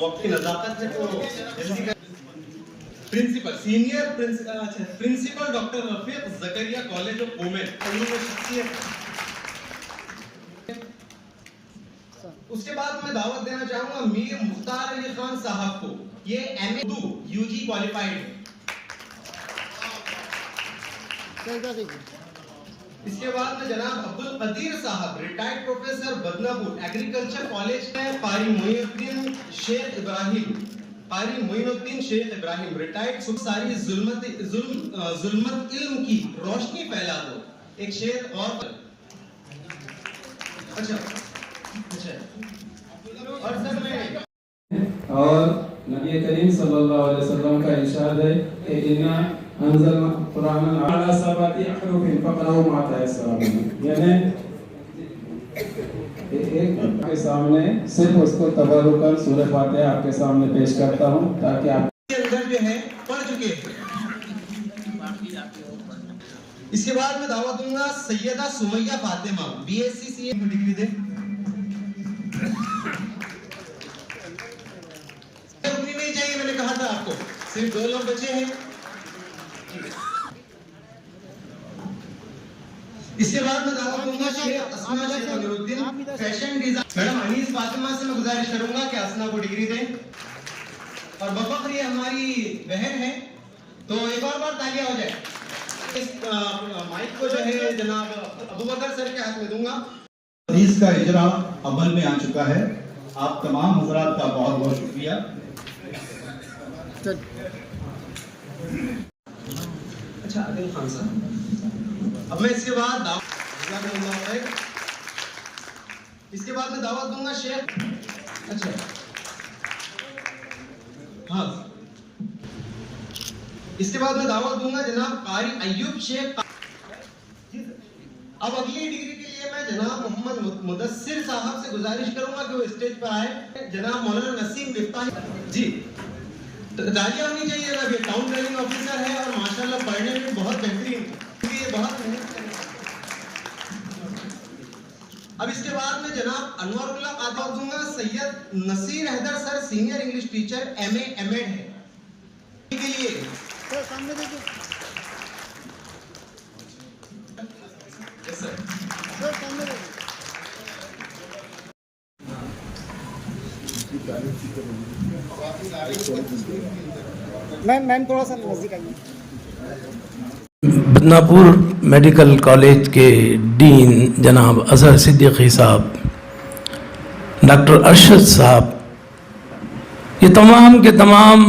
وقت کی نزاکت ہے تو جلدی کر principal senior principal doctor Rafiq Zakariya college of women اس کے بعد میں دعوت دینا چاہوں گا میر مختار علی خان صاحب کو. یہ M A Urdu U G qualified ہے. اس کے بعد میں جناب عبدالقدیر صاحب retired professor Badnapur agriculture college میں قاری معین الدین شیخ ابراہیم ریٹائرڈ ساری ظلمت علم کی روشنی پھیلا دو. ایک شعر اور اور نبی کریم صلی اللہ علیہ وسلم کا ارشاد ہے کہ انا انزلنا قرآن علی سبعۃ احرف فقرؤوا ما تيسر منه. یعنی ایک آپ کے سامنے صرف اس کو تبرکاً سورہ فاتحہ آپ کے سامنے پیش کرتا ہوں تاکہ آپ کے اندر جو ہے پڑھ چکے ہیں. اس کے بعد میں دعوت دوں گا Syeda Sumaiya Fatima B S C C A کی ڈگری دے. رکنی نہیں چاہیے, میں نے کہا تھا آپ کو صرف 2 لوگ بچے ہیں. اس کے بعد میں دعوت دوں گا شیخ اسما شیخ اکبرالدین فیشن ڈیزائن. میڈم انیس فاطمہ سے میں گزارش کروں گا کہ اسما کو ڈگری دیں. اور بفخر یہ ہماری بہن ہے تو ایک اور بار تالیاں ہو جائے. اس مائک کو جو ہے جناب ابوبکر سر کے ہاتھ میں دوں گا. حدیث کا اجرا عمل میں آ چکا ہے. آپ تمام حضرات کا بہت بہت شکریہ. اچھا عادل خان صاحب, اب میں اس کے بعد دعوت دوں گا شیخ. اچھا ہاں, اس کے بعد میں دعوت دوں گا جناب قاری ایوب شیخ. اب اگلی ڈگری کے لیے میں جناب محمد مدثر صاحب سے گزارش کروں گا کہ وہ اسٹیج پر آئے. جناب مولانا نسیم مفتاحی جی, تالیاں ہونی چاہیے. اب یہ ٹاؤن پلاننگ آفیسر ہے اور ماشاءاللہ پڑھنے میں بہت بہترین ہے, یہ بہت محنت کریں. اب اس کے بعد میں جناب انور اللہ آداب دوں گا Syed Naseer Haider sir senior English teacher M A M Ed ہے کے لیے. سامنے دیکھیں میم تھوڑا سا نزدیک آئیے. بدناپور میڈیکل کالج کے ڈین جناب اظہر صدیقی صاحب, ڈاکٹر ارشد صاحب, یہ تمام کے تمام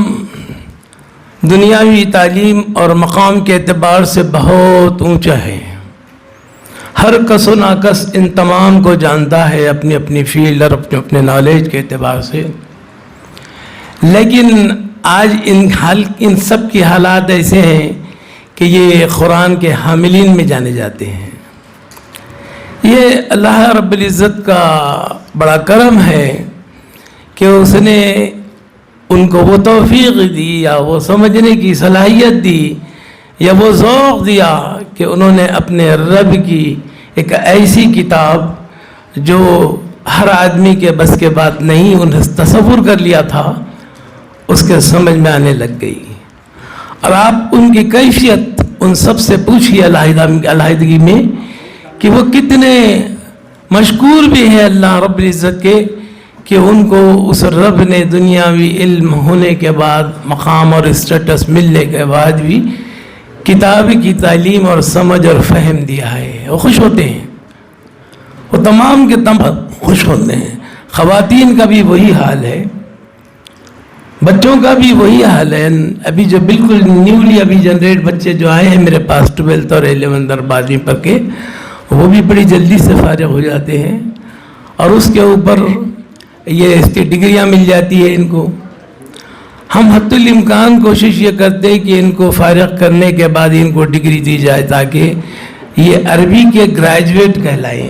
دنیاوی تعلیم اور مقام کے اعتبار سے بہت اونچا ہے. ہر کس و ناکس ان تمام کو جانتا ہے اپنی اپنی فیلڈ اور اپنے نالج کے اعتبار سے. لیکن آج ان سب کی حالات ایسے ہیں کہ یہ قرآن کے حاملین میں جانے جاتے ہیں. یہ اللہ رب العزت کا بڑا کرم ہے کہ اس نے ان کو وہ توفیق دی یا وہ سمجھنے کی صلاحیت دی یا وہ ذوق دیا کہ انہوں نے اپنے رب کی ایک ایسی کتاب جو ہر آدمی کے بس کے بات نہیں انہیں تصور کر لیا تھا, اس کے سمجھ میں آنے لگ گئی. اور آپ ان کی کیفیت ان سب سے پوچھیے علیحدگی میں کہ وہ کتنے مشکور بھی ہیں اللہ رب العزت کے کہ ان کو اس رب نے دنیاوی علم ہونے کے بعد, مقام اور اسٹیٹس ملنے کے بعد بھی کتاب کی تعلیم اور سمجھ اور فہم دیا ہے. وہ خوش ہوتے ہیں, وہ تمام کے تمام خوش ہوتے ہیں. خواتین کا بھی وہی حال ہے, بچوں کا بھی وہی حال ہے. ابھی جو بالکل نیولی ابھی جنریٹ بچے جو آئے ہیں میرے پاس 12th اور 11th اور 12ویں پر کے, وہ بھی بڑی جلدی سے فارغ ہو جاتے ہیں اور اس کے اوپر یہ اس کی ڈگریاں مل جاتی ہے ان کو. ہم حتی الامکان کوشش یہ کرتے ہیں کہ ان کو فارغ کرنے کے بعد ان کو ڈگری دی جائے تاکہ یہ عربی کے گریجویٹ کہلائیں.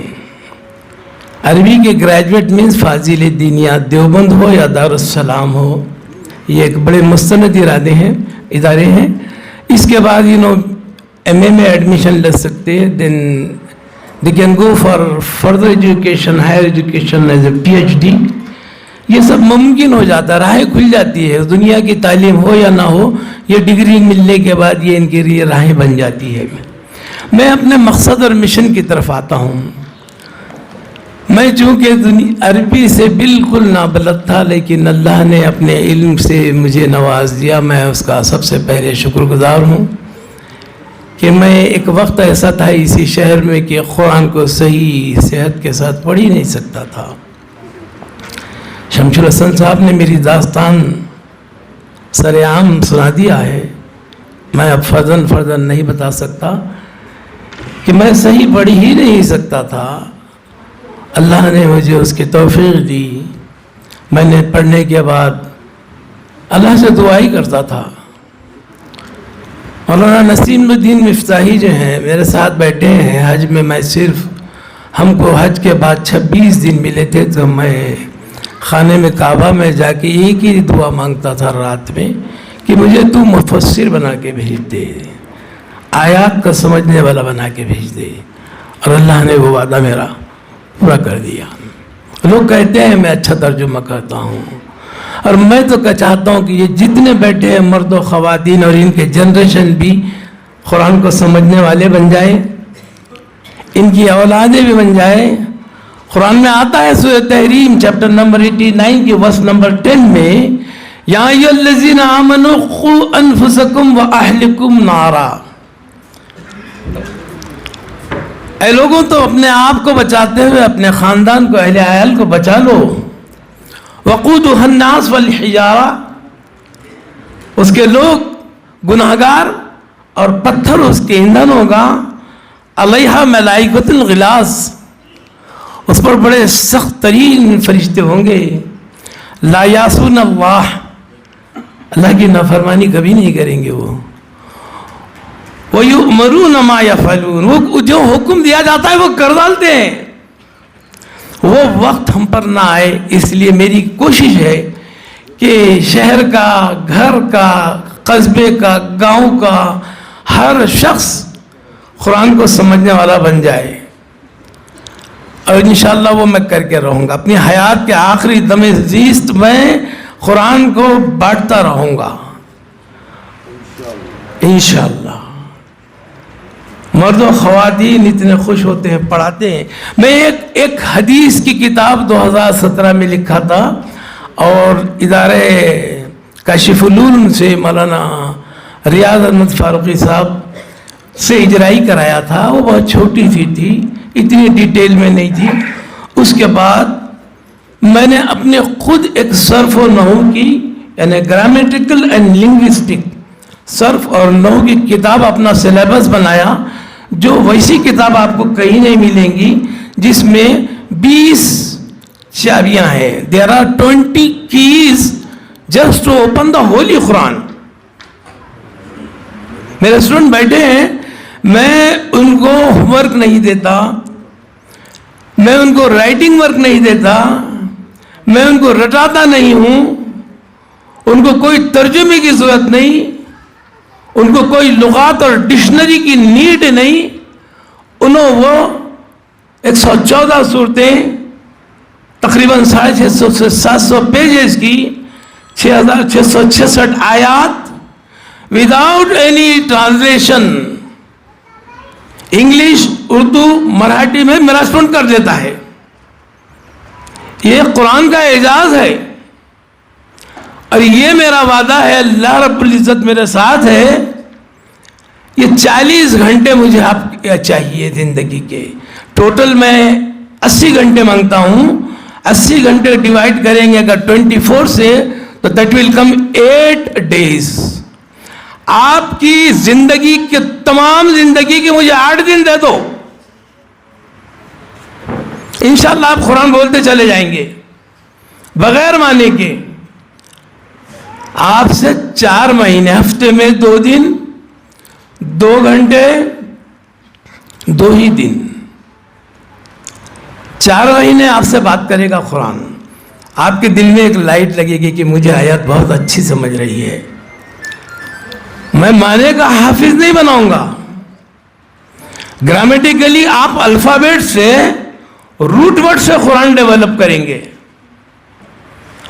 عربی کے گریجویٹ مینس فاضل دینیات دیوبند ہو یا دارالسلام ہو, یہ ایک بڑے مستند ادارے ہیں. اس کے بعد ایم اے میں ایڈمیشن لے سکتے ہیں. دین they can go for further education, higher education as a PhD. یہ سب ممکن ہو جاتا ہے، راہیں کھل جاتی ہے. دنیا کی تعلیم ہو یا نہ ہو، یہ ڈگری ملنے کے بعد یہ ان کے لیے راہیں بن جاتی ہے. میں اپنے مقصد اور مشن کی طرف آتا ہوں. میں چونکہ عربی سے بالکل نابلد تھا، لیکن اللہ نے اپنے علم سے مجھے نواز دیا. میں اس کا سب سے پہلے شکر گزار ہوں کہ میں ایک وقت ایسا تھا اسی شہر میں کہ قرآن کو صحیح صحت کے ساتھ پڑھ ہی نہیں سکتا تھا. شمس الحسن صاحب نے میری داستان سر عام سنا دیا ہے. میں اب فردن نہیں بتا سکتا کہ میں صحیح پڑھ ہی نہیں سکتا تھا. اللہ نے مجھے اس کی توفیق دی. میں نے پڑھنے کے بعد اللہ سے دعا ہی کرتا تھا. مولانا نسیم الدین مفتاحی جو ہیں میرے ساتھ بیٹھے ہیں حج میں. میں صرف ہم کو حج کے بعد 26 دن ملے تھے، تو میں خانے میں کعبہ میں جا کے ایک ہی دعا مانگتا تھا رات میں کہ مجھے تو مفسر بنا کے بھیج دے، آیات کا سمجھنے والا بنا کے بھیج دے. اور اللہ نے وہ وعدہ میرا پورا کر دیا. لوگ کہتے ہیں میں اچھا ترجمہ کرتا ہوں، اور میں تو چاہتا ہوں کہ یہ جتنے بیٹھے ہیں مرد و خواتین اور ان کے جنریشن بھی قرآن کو سمجھنے والے بن جائیں، ان کی اولادیں بھی بن جائیں. قرآن میں آتا ہے سورہ تحریم چیپٹر نمبر 89 کی ورس نمبر 10 میں، یا ایھا الذین آمنوا قوا انفسکم واہلکم نارا. اے لوگوں تو اپنے آپ کو بچاتے ہوئے اپنے خاندان کو، اہل عیال کو بچا لو. وقودها الناس والحجارہ، اس کے لوگ گناہگار اور پتھر اس کے ایندھن ہوگا. علیہا ملائکۃ غلاظ، اس پر بڑے سخت ترین فرشتے ہوں گے. لا یعصون اللہ کی نافرمانی کبھی نہیں کریں گے. وَيُؤْمَرُونَ مَا يَفْعَلُونَ، وہ جو حکم دیا جاتا ہے وہ کر ڈالتے ہیں. وہ وقت ہم پر نہ آئے، اس لیے میری کوشش ہے کہ شہر کا، گھر کا، قصبے کا، گاؤں کا ہر شخص قرآن کو سمجھنے والا بن جائے. اور انشاءاللہ وہ میں کر کے رہوں گا. اپنی حیات کے آخری دم زیست میں قرآن کو بانٹتا رہوں گا انشاءاللہ. مرد و خواتین اتنے خوش ہوتے ہیں، پڑھاتے ہیں. میں ایک حدیث کی کتاب 2017 میں لکھا تھا، اور ادارے کاشف العلوم سے مولانا ریاض احمد فاروقی صاحب سے اجرائی کرایا تھا. وہ بہت چھوٹی سی تھی، اتنی ڈیٹیل میں نہیں تھی. اس کے بعد میں نے اپنے خود ایک صرف و نحو کی، یعنی گرامیٹیکل اینڈ لنگوسٹک صرف اور نحو کی کتاب اپنا سلیبس بنایا، جو ویسی کتاب آپ کو کہیں نہیں ملیں گی، جس میں 20 چابیاں ہیں. There are 20 keys just to open the Holy Quran. میرے اسٹوڈنٹ بیٹھے ہیں، میں ان کو ہوم ورک نہیں دیتا، میں ان کو رائٹنگ ورک نہیں دیتا، میں ان کو رٹاتا نہیں ہوں، ان کو کوئی ترجمے کی ضرورت نہیں، ان کو کوئی لغات اور ڈکشنری کی نیڈ نہیں. انہوں وہ 114 صورتیں تقریباً 650 سے 700 پیجز کی 6666 آیات without any translation, English, Urdu, Marathi میں میرا اسٹوڈنٹ کر دیتا ہے. یہ قرآن کا اعجاز ہے، اور یہ میرا وعدہ ہے، اللہ رب العزت میرے ساتھ ہے. یہ 40 گھنٹے مجھے آپ چاہیے زندگی کے. ٹوٹل میں 80 گھنٹے مانگتا ہوں. 80 گھنٹے ڈیوائڈ کریں گے اگر 24 سے، تو دیٹ ول کم 8 days. آپ کی زندگی کے تمام زندگی کے مجھے 8 دن دے دو، انشاءاللہ آپ قرآن بولتے چلے جائیں گے بغیر مانے کے. آپ سے 4 مہینے، ہفتے میں 2 دن، 2 گھنٹے، 2 ہی دن، 4 مہینے آپ سے بات کرے گا قرآن. آپ کے دل میں ایک لائٹ لگے گی کہ مجھے آیت بہت اچھی سمجھ رہی ہے. میں معنی کا حافظ نہیں بناؤں گا. گرامیٹیکلی آپ الفابیٹ سے، روٹ ورڈ سے قرآن ڈیولپ کریں گے.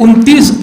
29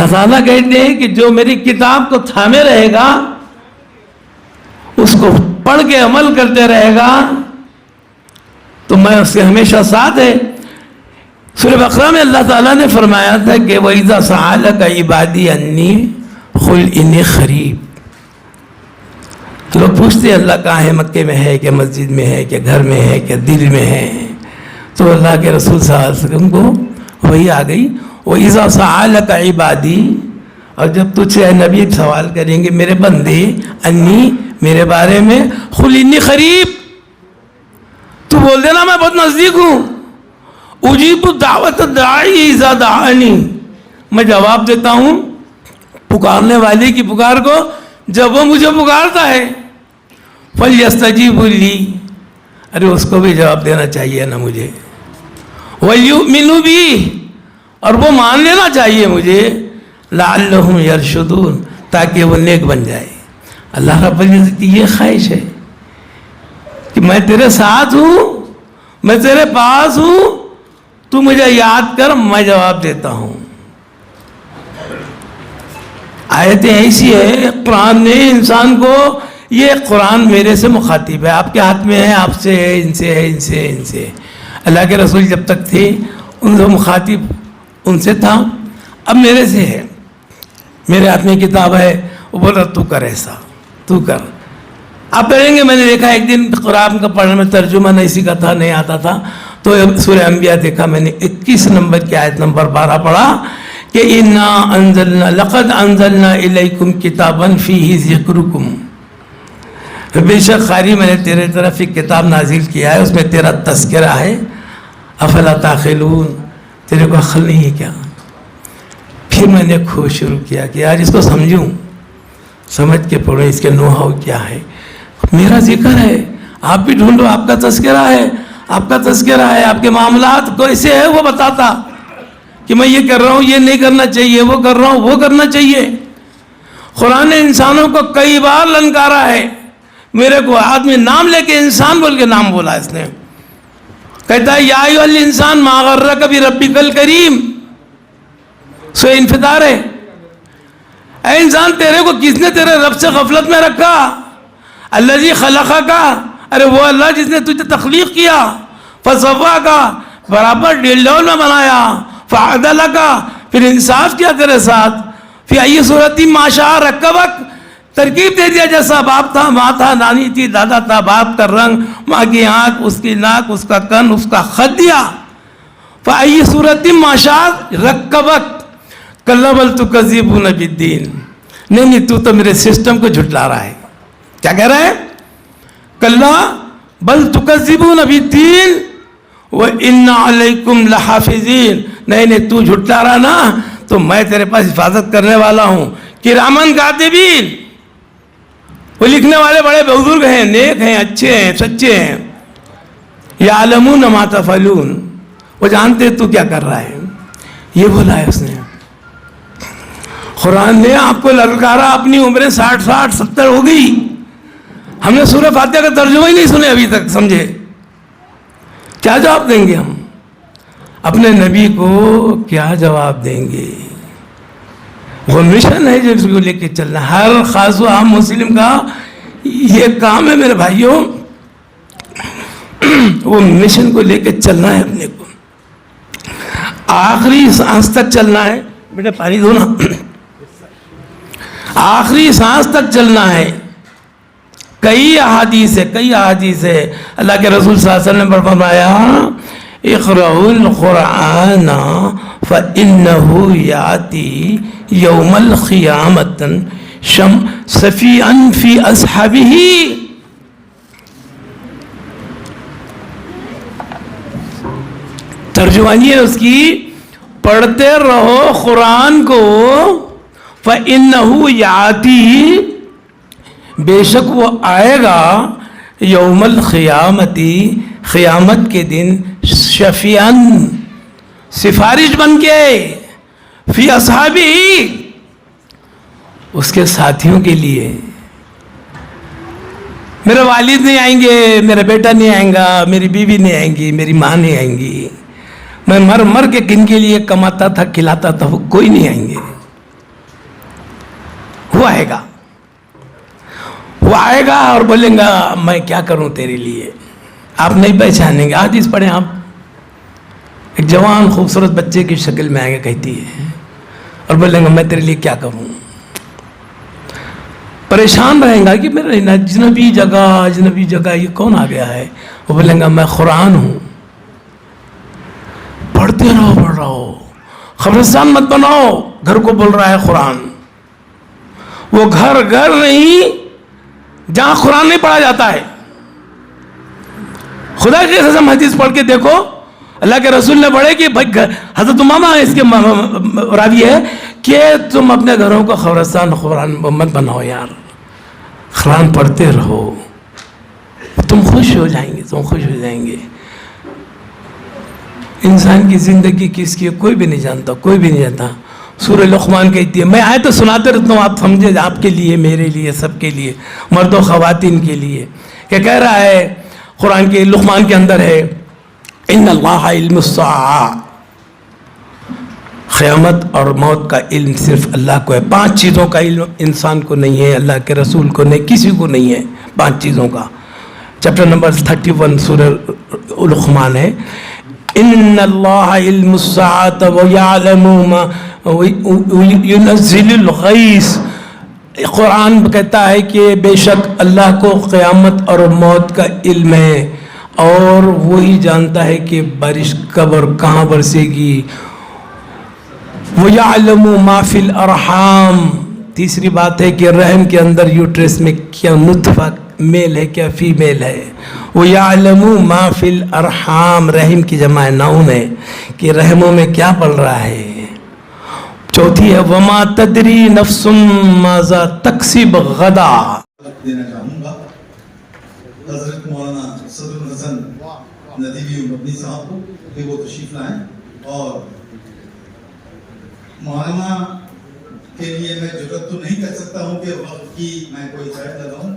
اللہ تعالیٰ کہتے ہیں کہ جو میری کتاب کو تھامے رہے گا، اس کو پڑھ کے عمل کرتے رہے گا، تو میں اس کے ہمیشہ ساتھ ہے۔ سورہ بقرہ میں اللہ تعالیٰ نے فرمایا تھا کہ وَإِذَا سَأَلَكَ عِبَادِي عَنِّي قُلْ إِنِّي قَرِيبٌ۔ لوگ پوچھتے ہیں اللہ کہاں ہے، مکے میں ہے کہ مسجد میں ہے کہ گھر میں ہے کہ دل میں ہے، تو اللہ کے رسول صلی اللہ علیہ وسلم کو وہی آ گئی، وَإِذَا سَأَلَكَ عِبَادِي، اور جب تجھ سے اے نبی سوال کریں گے میرے بندے، انی، میرے بارے میں، قُلْ إِنِّي قَرِيبٌ، تو بول دینا میں بہت نزدیک ہوں، اجیب دعوت الداعی اذا دعانی، میں جواب دیتا ہوں پکارنے والے کی پکار کو جب وہ مجھے پکارتا ہے، فَلْيَسْتَجِيبُوا لِي، ارے اس کو بھی جواب دینا چاہیے نا مجھے، وَلْيُؤْمِنُوا بِي، اور وہ مان لینا چاہیے مجھے، لَعَلَّهُمْ يَرْشُدُونَ، تاکہ وہ نیک بن جائے۔ اللہ رب العزت کی یہ خواہش ہے کہ میں تیرے ساتھ ہوں، میں تیرے پاس ہوں، تو مجھے یاد کر، میں جواب دیتا ہوں۔ آیتیں ایسی ہے، قرآن نے انسان کو، یہ قرآن میرے سے مخاطب ہے، آپ کے ہاتھ میں ہے، آپ سے ہے، ان سے ہے، ان سے ہے، ان سے ہے۔ اللہ کے رسول جب تک تھے ان سے مخاطب ان سے تھا، اب میرے سے ہے، میرے ہاتھ میں کتاب ہے، وہ بول رہا تو کر ایسا، تو کر۔ آپ پڑھیں گے، میں نے دیکھا ایک دن قرآن کا پڑھنے میں ترجمہ نہیں سیکھا تھا، نہیں آتا تھا، تو سورہ انبیاء دیکھا میں نے، 21 نمبر کی آیت نمبر 12 پڑھا کہ لَقَدْ أَنزَلْنَا إِلَيْكُمْ كِتَابًا فِيهِ ذِكْرُكُمْ، بے شک قاری میں نے تیرے طرف ایک کتاب نازل کیا ہے، اس میں تیرا تذکرہ ہے، افلا تعقلون، تیرے کو عقل نہیں ہے کیا؟ پھر میں نے کھو شروع کیا کہ یار اس کو سمجھوں، سمجھ کے پڑھو اس کے نوحاؤ کیا ہے۔ میرا ذکر ہے، آپ بھی ڈھونڈو، آپ کا تذکرہ ہے، آپ کا تذکرہ ہے، آپ کے معاملات کیسے ہے وہ بتاتا کہ میں یہ کر رہا ہوں، یہ نہیں کرنا چاہیے، وہ کر رہا ہوں، وہ کرنا چاہیے۔ قرآن نے انسانوں کو کئی بار للکارا ہے، میرے کو آدمی نام لے کے انسان بول کے نام بولا اس نے، کہتا ہے یا ایھا الانسان ما غرک بربک الکریم، سو انفطار ہے، اے انسان تیرے کو کس نے تیرے رب سے غفلت میں رکھا؟ الذی خلقک، ارے وہ اللہ جس نے تجھے تخلیق کیا، فسواک، برابر ڈیل ڈول میں بنایا، فعدلک، پھر انصاف کیا تیرے ساتھ، فی ای صورت ما شاء رکبک، ترکیب دے دیا، جیسا باپ تھا، ماں تھا، نانی تھی، دادا تھا، باپ کا رنگ، ماں کی آنکھ، اس کی ناک، اس کا کن، اس کا خط دیا، فی صورت ما شاء رکبک، کلا بل تکذبون بالدین، نہیں تو میرے سسٹم کو جھٹلا رہا ہے، کیا کہہ رہا ہے؟ کلا بل تکذبون بالدین وَإِنَّ عَلَيْكُمْ لَحَافِظِينَ، نہیں تو جھٹلا رہا نا، تو میں تیرے پاس حفاظت کرنے والا ہوں، کرامن کاتبین، وہ لکھنے والے بڑے بزرگ ہیں، نیک ہیں، اچھے ہیں، سچے ہیں، یعلمون ما تفعلون، وہ جانتے تو کیا کر رہا ہے، یہ بولا ہے اس نے۔ قرآن نے آپ کو للکارا، اپنی عمریں 60 70 ہو گئی، ہم نے سورہ فاتحہ کا ترجمہ ہی نہیں سنے ابھی تک، سمجھے؟ کیا جواب دیں گے ہم اپنے نبی کو؟ کیا جواب دیں گے؟ وہ مشن ہے جس کو لے کے چلنا، ہر خاص و عام مسلم کا یہ کام ہے میرے بھائیوں، وہ مشن کو لے کے چلنا ہے، اپنے کو آخری سانس تک چلنا ہے، بیٹا پانی دو نا، آخری سانس تک چلنا ہے۔ کئی احادیث ہے، اللہ کے رسول صلی اللہ علیہ وسلم نے فرمایا اقرؤوا القرآن فإنه یأتی یوم القیامة شفیعا فی اصحابہ، ترجمانی ہے اس کی، پڑھتے رہو قرآن کو، فإنه یأتی، بے شک وہ آئے گا، یوم القیامتی، قیامت کے دن، شفیعاً، سفارش بن کے، فی اصحابہ، اس کے ساتھیوں کے لیے۔ میرے والد نہیں آئیں گے، میرا بیٹا نہیں آئیں گا، میری بیوی نہیں آئیں گی، میری ماں نہیں آئیں گی، میں مر کے کن کے لیے کماتا تھا، کھلاتا تھا، وہ کوئی نہیں آئیں گے، وہ آئے گا اور بولیں گا میں کیا کروں تیرے لیے. آپ نہیں پہچانیں گے. حدیث پڑھیں آپ. ایک جوان خوبصورت بچے کی شکل میں آگے کہتی ہے اور بولیں گا میں تیرے لیے کیا کروں. پریشان رہیں گا کہ میرے اجنبی جگہ یہ کون آ گیا ہے. وہ بولیں گا میں قرآن ہوں. پڑھتے رہو خبرستان مت بناؤ. گھر کو بول رہا ہے قرآن. وہ گھر نہیں جہاں قرآن نہیں پڑھا جاتا ہے. خدا کی قسم حدیث پڑھ کے دیکھو. اللہ کے رسول نے پڑھے کہ حضرت امامہ اس کے راوی ہے کہ تم اپنے گھروں کو قبرستان قرآن مت بناؤ یار. قرآن پڑھتے رہو. تم خوش ہو جائیں گے. انسان کی زندگی کس کی ہے کوئی بھی نہیں جانتا. سورہ لقمان کہتی ہے. میں آئے تو سناتے رہتا ہوں آپ سمجھے. آپ کے لیے میرے لیے سب کے لیے مرد و خواتین کے لیے کہ کہہ رہا ہے قرآن کے لقمان کے اندر ہے ان اللہ علم الساعہ. قیامت اور موت کا علم صرف اللہ کو ہے. 5 چیزوں کا علم انسان کو نہیں ہے, اللہ کے رسول کو نہیں, کسی کو نہیں ہے. 5 چیزوں کا. چیپٹر نمبر 31 سورہ لقمان ہے. ان اللہ علم الساعۃ ویعلم ما ينزل الغیث. قرآن کہتا ہے کہ بے شک اللہ کو قیامت اور موت کا علم ہے اور وہی جانتا ہے کہ بارش کب اور کہاں برسے گی. وَيَعْلَمُ مَا فِي الْأَرْحَامِ. تیسری بات ہے کہ رحم کے اندر یوٹرس میں کیا نطفہ میل ہے کیا فیمیل ہے. وَيَعْلَمُ مَا فِي الْأَرْحَامِ. رحم کی جمع نون ہے کہ رحموں میں کیا پل رہا ہے. چوتھی ہے وَمَا تَدْرِي نَفْسٌ مَاذَا تَكْسِبُ غَدًا. دینا چاہوں گا حضرت مولانا صدر الحسن ندوی مدنی صاحب کو کہ وہ تشریف لائیں. اور مولانا کے لیے میں جرات تو نہیں کہہ سکتا ہوں کہ وقت کی میں کوئی سائڈ لگاؤں,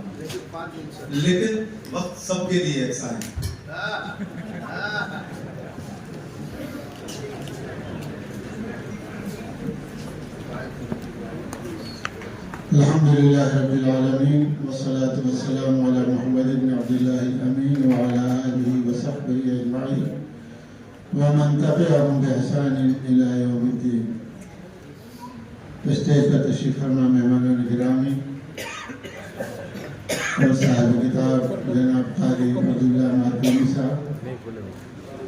لیکن وقت سب کے لیے ایسا ہے. الحمدللہ رب العالمین والصلاة والسلام علی محمد بن عبداللہ الامین وعلی آلہ وصحبہ اجمعین ومن تبعهم بإحسان الى یوم الدین. اسٹیج پر تشریف فرما مہمانان گرامی اور صاحب کتاب جناب قاری عبداللہ مارکونی صاحب,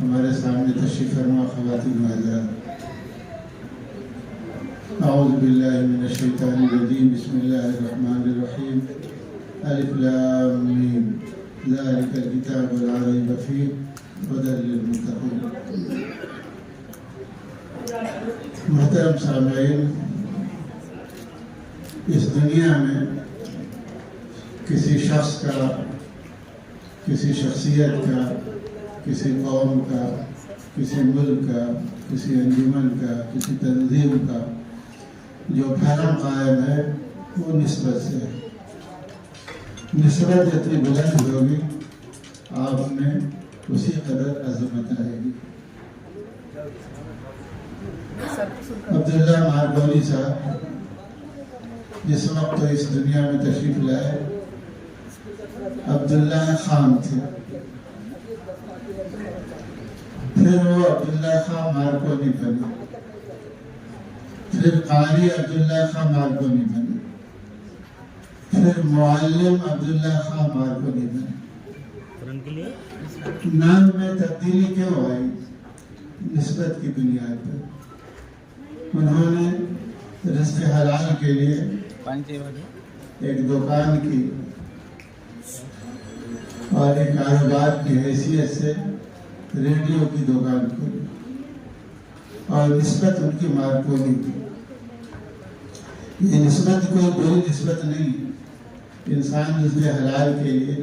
ہمارے سامنے تشریف فرما خواتین و حضرات. اعوذ باللہ من الشیطان الرجیم. بسم اللہ الرحمن الرحیم. الف لام میم ذالک الکتاب لا ریب فیہ ھدی للمتقین. محترم سامعین, اس دنیا میں کسی شخص کا, کسی شخصیت کا, کسی قوم کا, کسی ملک کا, کسی انجمن کا, کسی تنظیم کا جو بھرم قائم ہے وہ نسبت سے ہے. نسبت جتنی بلند ہوگی آپ میں اسی قدر عظمت آئے گی. عبداللہ مارکونی صاحب جس وقت اس دنیا میں تشریف لائے عبداللہ خان تھے, پھر وہ عبداللہ خان مارکونی بنے, پھر قاری عبداللہ خان مارکونی بنے, پھر معلم عبداللہ خان مارکونی بنے. نام میں تبدیلی کیوں آئی؟ نسبت کی بنیاد پر. انہوں نے رزق حلال کے لیے ایک دکان کی اور ایک کاروبار کی حیثیت سے ریڈیو کی دکان کھولی اور نسبت ان کی مارکونی کی. یہ نسبت کوئی بری نسبت نہیں. انسان رزق حلال کے لیے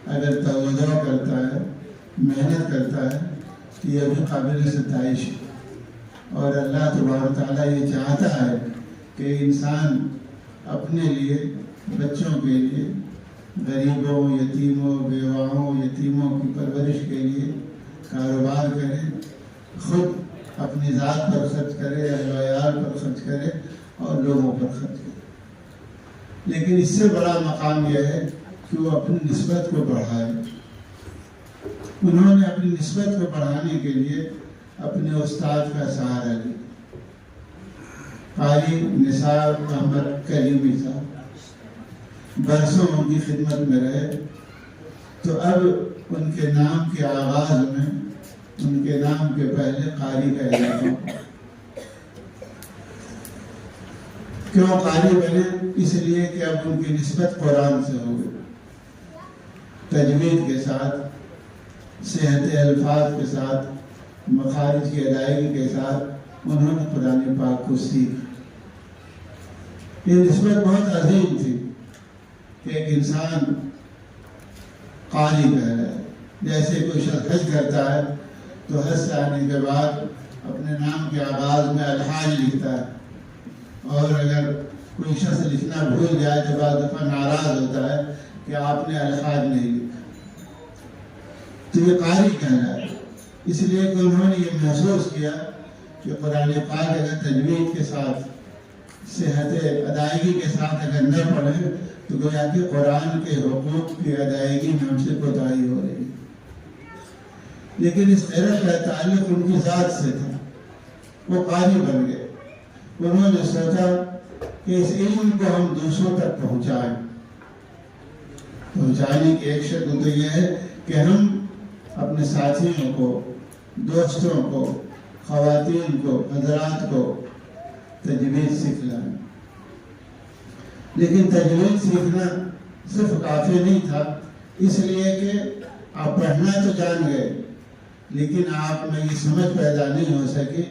اگر توجہ کرتا ہے, محنت کرتا ہے, یہ بھی قابل ستائش ہے. اور اللہ تبارک تعالیٰ یہ چاہتا ہے کہ انسان اپنے لیے, بچوں کے لیے, غریبوں, یتیموں, بیواؤں, یتیموں کی پرورش کے لیے کاروبار کرے, خود اپنی ذات پر خرچ کرے, اہل و عیال پر خرچ کرے اور لوگوں پر خرچ کرے. لیکن اس سے بڑا مقام یہ ہے کہ وہ اپنی نسبت کو بڑھائے. انہوں نے اپنی نسبت کو بڑھانے کے لیے اپنے استاد کا سہارا لیا. قاری نثار احمد کلیمی صاحب برسوں ان کی خدمت میں رہے، تو اب ان کے نام کے آغاز میں ان کے نام کے پہلے قاری کا اضافہ. کیوں قاری بنے؟ اس لیے کہ اب ان کی نسبت قرآن سے ہو گئی. تجوید کے ساتھ، صحت الفاظ کے ساتھ، مخارج کی ادائیگی کے ساتھ انہوں نے قرآن پاک کو سیکھا. یہ نسبت بہت عظیم تھی کہ ایک انسان قاری کہہ رہا ہے. جیسے کوئی شخص حج کرتا ہے تو حج سے آنے کے بعد اپنے نام کے آغاز میں الحاج لکھتا ہے، اور اگر کوئی شخص لکھنا بھول جائے تو بعض دفعہ ناراض ہوتا ہے کہ آپ نے الحاج نہیں لکھا. تو یہ قاری کہہ رہا ہے اس لیے کہ انہوں نے یہ محسوس کیا کہ قرآن پاک اگر تجوید کے ساتھ، صحت ادائیگی کے ساتھ اگر نہ پڑھیں تو گویا کہ قرآن کے حقوق کی ادائیگی میں ہم سے کوتاہی ہو رہی ہے. لیکن اس علم کا تعلق ان کی ذات سے تھا. وہ قاری بن گئے. انہوں نے سوچا کہ اس علم کو ہم دوسروں تک پہنچائیں. پہنچانے کی ایک شکل تو یہ ہے کہ ہم اپنے ساتھیوں کو، دوستوں کو، خواتین کو، حضرات کو تجوید سکھلائیں. لیکن تجوید سیکھنا صرف کافی نہیں تھا، اس لیے کہ آپ پڑھنا تو جان گئے لیکن آپ میں یہ سمجھ پیدا نہیں ہو سکی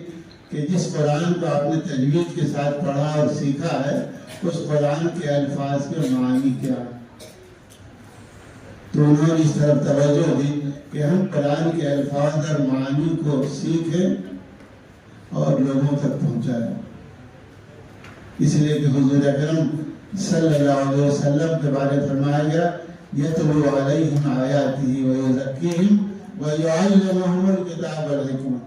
کہ جس قرآن کو آپ نے تجوید کے ساتھ پڑھا اور سیکھا ہے اس قرآن کے الفاظ کے معنی کیا ہے. تو انہوں نے اس طرف توجہ دی کہ ہم قرآن کے الفاظ اور معانی کو سیکھیں اور لوگوں تک پہنچائیں. اس لیے کہ حضور اکرم صلی اللہ علیہ وسلم کے بارے فرمایا گیا یتلو علیہم آیاتہ ویزکیہم ویعلمہم الکتاب والحکمہ.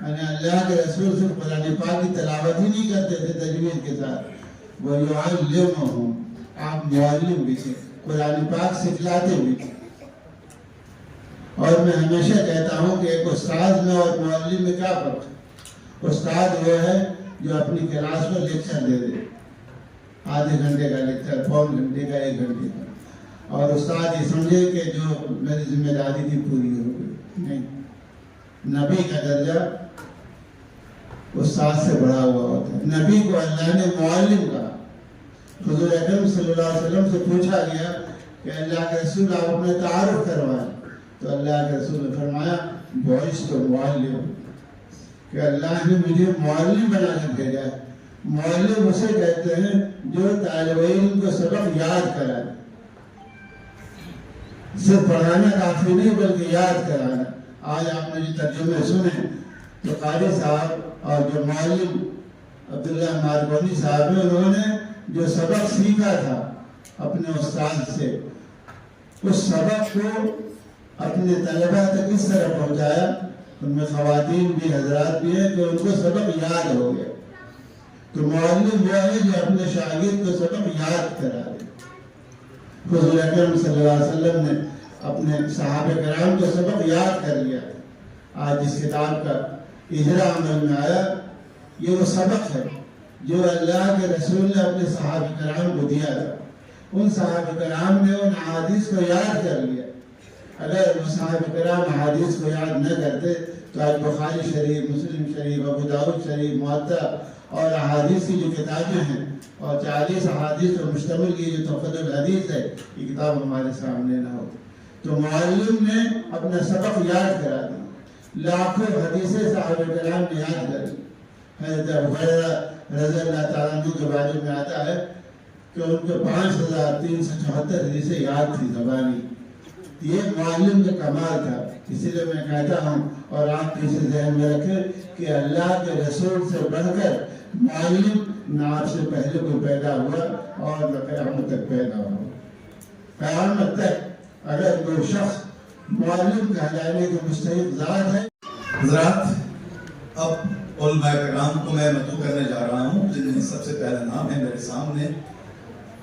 یعنی اللہ کے رسول صرف قرآن پاک کی تلاوت ہی نہیں کرتے تھے تجوید کے ساتھ، ویعلمہم، آپ معلم بھی تھے، قرآن پاک سکھلاتے بھی تھے. اور میں ہمیشہ کہتا ہوں کہ ایک استاد میں اور معلم میں کیا فرق ہے؟ استاد وہ ہے جو اپنی کلاس میں لیکچر دے دے، آدھے گھنٹے کا لیکچر، پون گھنٹے کا، 1 گھنٹے کا، اور استاد یہ سمجھے کہ جو میری ذمہ داری تھی پوری ہو گئی. نہیں، نبی کا درجہ استاد سے بڑا ہوا ہوتا ہے. نبی کو اللہ نے معلم کہا. حضور اکرم صلی اللہ علیہ وسلم سے پوچھا گیا کہ اللہ کے رسول آپ اپنے تعارف کروائیں، تو اللہ کے رسول نے فرمایا بعثت معلم، کہ اللہ نے مجھے معلم بنا کر بھیجا ہے. معلم اسے کہتے ہیں جو طالب علم کو سبق یاد کرائے. صرف پڑھانا کافی نہیں بلکہ یاد کرانا. آج آپ نے جو ترجمے سنے تو قاری صاحب اور جو معلم عبداللہ مارکونی صاحب نے، انہوں نے جو سبق سیکھا تھا اپنے استاد سے، اس سبق کو اپنے طلبہ تک اس طرح پہنچایا، ان میں خواتین بھی، حضرات بھی ہیں، کہ ان کو سبق یاد ہو گیا. تو معلم وہ ہے جو اپنے شاگرد کو سبق یاد کرا دے. حضور اکرم صلی اللہ علیہ وسلم نے اپنے صحابہ کرام کو سبق یاد کر لیا. آج اس کتاب کا اجرا عمل میں آیا، یہ وہ سبق ہے جو اللہ کے رسول نے اپنے صحابہ کرام کو دیا تھا. ان صحابہ کرام نے ان احادیث کو یاد کر لیا. اگر وہ صحابہ کرام احادیث کو یاد نہ کرتے تو آج بخاری شریف، مسلم شریف، ابو داؤد شریف، موطا اور احادیث کی جو کتابیں ہیں اور 40 احادیث پر مشتمل یہ جو تحفۃ الحدیث ہے، یہ کتاب ہمارے سامنے نہ ہوتی. تو معلم نے اپنا سبق یاد کرا دیا. لاکھوں حدیثیں صحابہ کرام نے یاد کر لی. حضرت ابو ہریرہ رضی اللہ تعالیٰ عنہ کے بارے میں آتا ہے کہ ان کو 5374 حدیثیں یاد تھی زبانی. یہ معلم کا کمال تھا. اسی لیے میں کہتا ہوں اور آپ اسے ذہن میں رکھیں کہ اللہ کے رسول سے بڑھ کر معلم نہ آپ سے پہلے کوئی پیدا ہوا اور نہ قیامت تک پیدا ہوا. قیامت تک اگر کوئی شخص معلم کہلانے کے مستحق ذات ہے. حضرات، اب علماء کرام کو میں مدعو کرنے جا رہا ہوں، جن میں سب سے پہلا نام ہے میرے سامنے